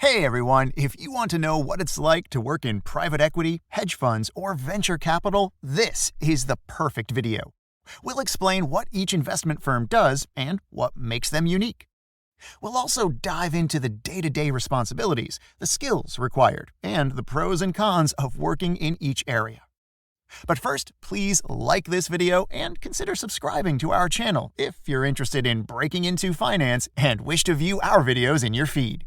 Hey everyone, if you want to know what it's like to work in private equity, hedge funds, or venture capital, this is the perfect video. We'll explain what each investment firm does and what makes them unique. We'll also dive into the day-to-day responsibilities, the skills required, and the pros and cons of working in each area. But first, please like this video and consider subscribing to our channel if you're interested in breaking into finance and wish to view our videos in your feed.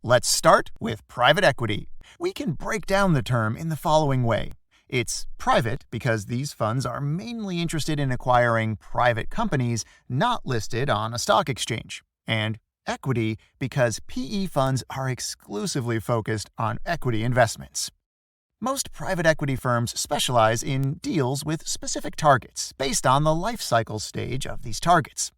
Let's start with private equity. We can break down the term in the following way. It's private because these funds are mainly interested in acquiring private companies not listed on a stock exchange, and equity because PE funds are exclusively focused on equity investments. Most private equity firms specialize in deals with specific targets based on the life cycle stage of these targets.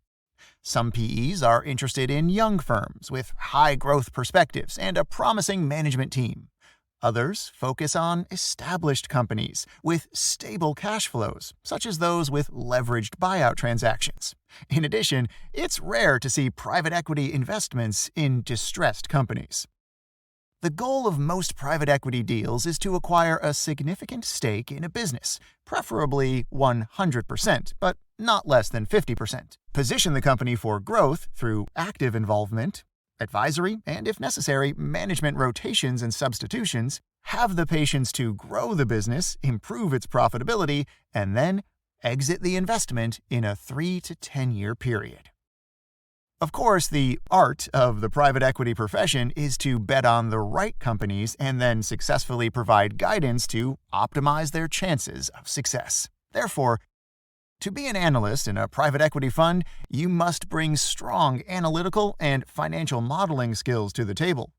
Some PEs are interested in young firms with high growth perspectives and a promising management team. Others focus on established companies with stable cash flows, such as those with leveraged buyout transactions. In addition, it's rare to see private equity investments in distressed companies. The goal of most private equity deals is to acquire a significant stake in a business, preferably 100%, but not less than 50%. Position the company for growth through active involvement, advisory, and if necessary, management rotations and substitutions, have the patience to grow the business, improve its profitability, and then exit the investment in a 3 to 10 year period. Of course, the art of the private equity profession is to bet on the right companies and then successfully provide guidance to optimize their chances of success. Therefore, to be an analyst in a private equity fund, you must bring strong analytical and financial modeling skills to the table.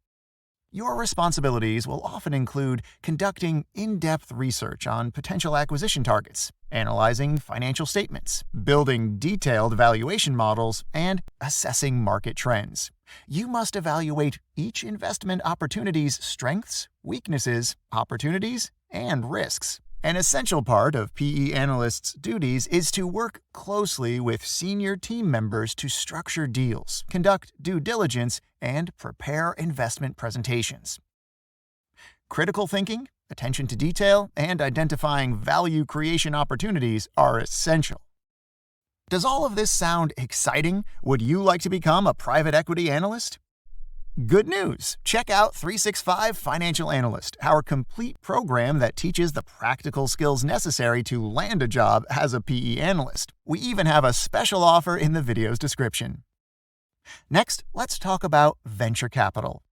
Your responsibilities will often include conducting in-depth research on potential acquisition targets, analyzing financial statements, building detailed valuation models, and assessing market trends. You must evaluate each investment opportunity's strengths, weaknesses, opportunities, and risks. An essential part of PE analysts' duties is to work closely with senior team members to structure deals, conduct due diligence, and prepare investment presentations. Critical thinking, attention to detail, and identifying value creation opportunities are essential. Does all of this sound exciting? Would you like to become a private equity analyst? Good news! Check out 365 Financial Analyst, our complete program that teaches the practical skills necessary to land a job as a PE analyst. We even have a special offer in the video's description. Next, let's talk about venture capital.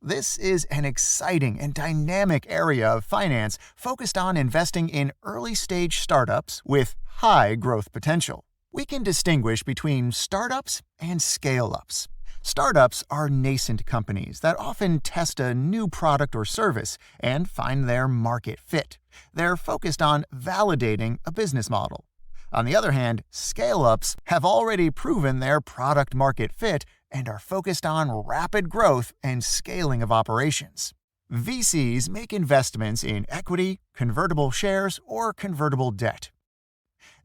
This is an exciting and dynamic area of finance focused on investing in early-stage startups with high growth potential. We can distinguish between startups and scale-ups. Startups are nascent companies that often test a new product or service and find their market fit. They're focused on validating a business model. On the other hand, scale-ups have already proven their product market fit and are focused on rapid growth and scaling of operations. VCs make investments in equity, convertible shares, or convertible debt.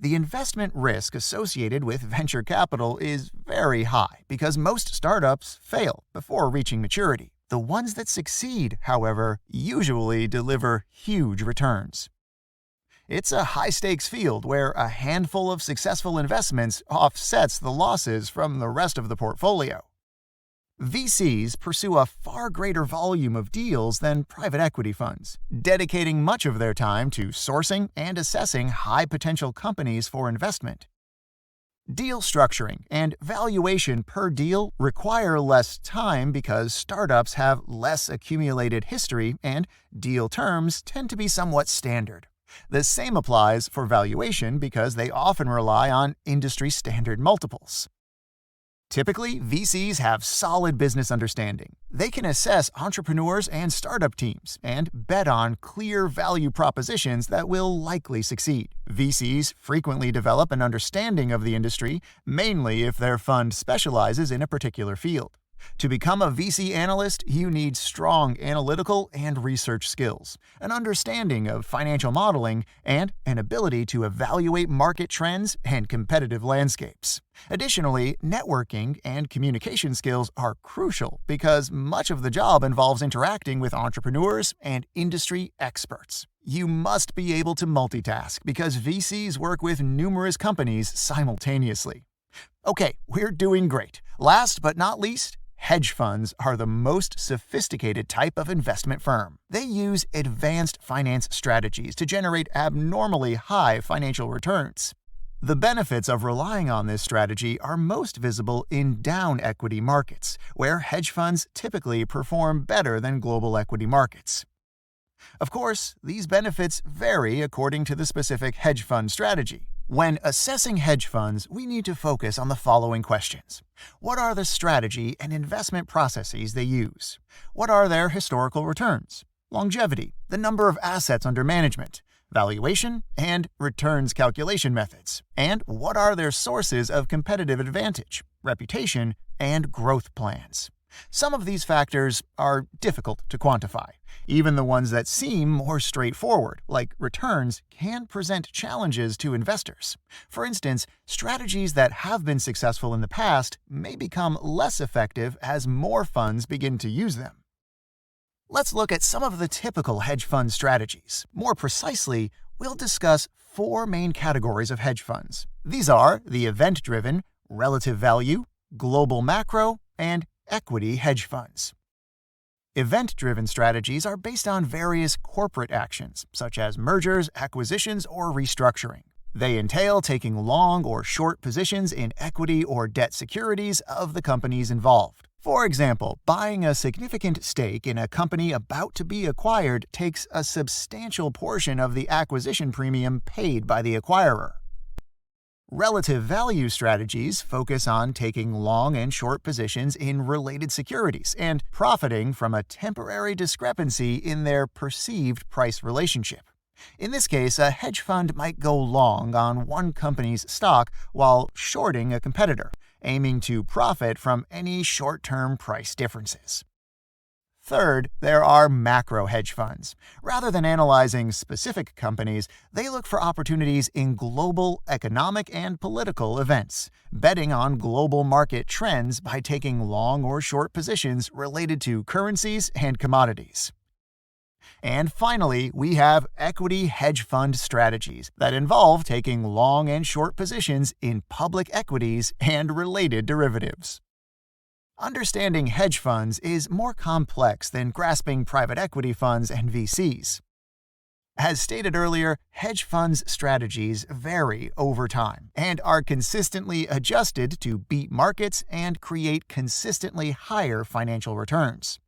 The investment risk associated with venture capital is very high because most startups fail before reaching maturity. The ones that succeed, however, usually deliver huge returns. It's a high-stakes field where a handful of successful investments offsets the losses from the rest of the portfolio. VCs pursue a far greater volume of deals than private equity funds, dedicating much of their time to sourcing and assessing high-potential companies for investment. Deal structuring and valuation per deal require less time because startups have less accumulated history and deal terms tend to be somewhat standard. The same applies for valuation because they often rely on industry-standard multiples. Typically, VCs have solid business understanding. They can assess entrepreneurs and startup teams and bet on clear value propositions that will likely succeed. VCs frequently develop an understanding of the industry, mainly if their fund specializes in a particular field. To become a VC analyst, you need strong analytical and research skills, an understanding of financial modeling, and an ability to evaluate market trends and competitive landscapes. Additionally, networking and communication skills are crucial because much of the job involves interacting with entrepreneurs and industry experts. You must be able to multitask because VCs work with numerous companies simultaneously. Okay, we're doing great. Last but not least, hedge funds are the most sophisticated type of investment firm. They use advanced finance strategies to generate abnormally high financial returns. The benefits of relying on this strategy are most visible in down equity markets, where hedge funds typically perform better than global equity markets. Of course, these benefits vary according to the specific hedge fund strategy. When assessing hedge funds, we need to focus on the following questions. What are the strategy and investment processes they use? What are their historical returns, longevity, the number of assets under management, valuation, and returns calculation methods? And what are their sources of competitive advantage, reputation, and growth plans? Some of these factors are difficult to quantify. Even the ones that seem more straightforward, like returns, can present challenges to investors. For instance, strategies that have been successful in the past may become less effective as more funds begin to use them. Let's look at some of the typical hedge fund strategies. More precisely, we'll discuss 4 main categories of hedge funds. These are the event-driven, relative value, global macro, and equity hedge funds. Event-driven strategies are based on various corporate actions, such as mergers, acquisitions, or restructuring. They entail taking long or short positions in equity or debt securities of the companies involved. For example, buying a significant stake in a company about to be acquired takes a substantial portion of the acquisition premium paid by the acquirer. Relative value strategies focus on taking long and short positions in related securities and profiting from a temporary discrepancy in their perceived price relationship. In this case, a hedge fund might go long on one company's stock while shorting a competitor, aiming to profit from any short-term price differences. Third, there are macro hedge funds. Rather than analyzing specific companies, they look for opportunities in global economic and political events, betting on global market trends by taking long or short positions related to currencies and commodities. And finally, we have equity hedge fund strategies that involve taking long and short positions in public equities and related derivatives. Understanding hedge funds is more complex than grasping private equity funds and VCs. As stated earlier, hedge funds' strategies vary over time and are consistently adjusted to beat markets and create consistently higher financial returns.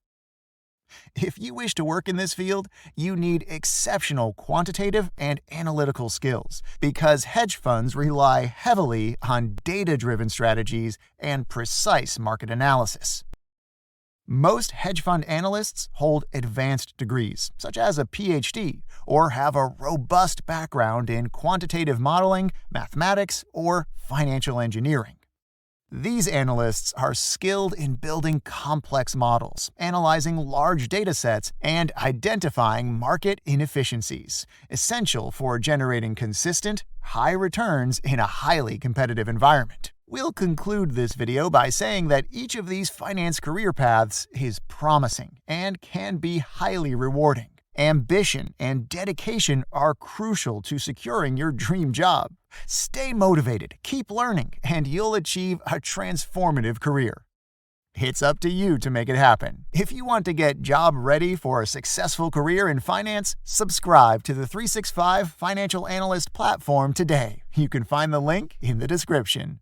If you wish to work in this field, you need exceptional quantitative and analytical skills because hedge funds rely heavily on data-driven strategies and precise market analysis. Most hedge fund analysts hold advanced degrees, such as a PhD, or have a robust background in quantitative modeling, mathematics, or financial engineering. These analysts are skilled in building complex models, analyzing large data sets, and identifying market inefficiencies, essential for generating consistent, high returns in a highly competitive environment. We'll conclude this video by saying that each of these finance career paths is promising and can be highly rewarding. Ambition and dedication are crucial to securing your dream job. Stay motivated, keep learning, and you'll achieve a transformative career. It's up to you to make it happen. If you want to get job ready for a successful career in finance, subscribe to the 365 Financial Analyst platform today. You can find the link in the description.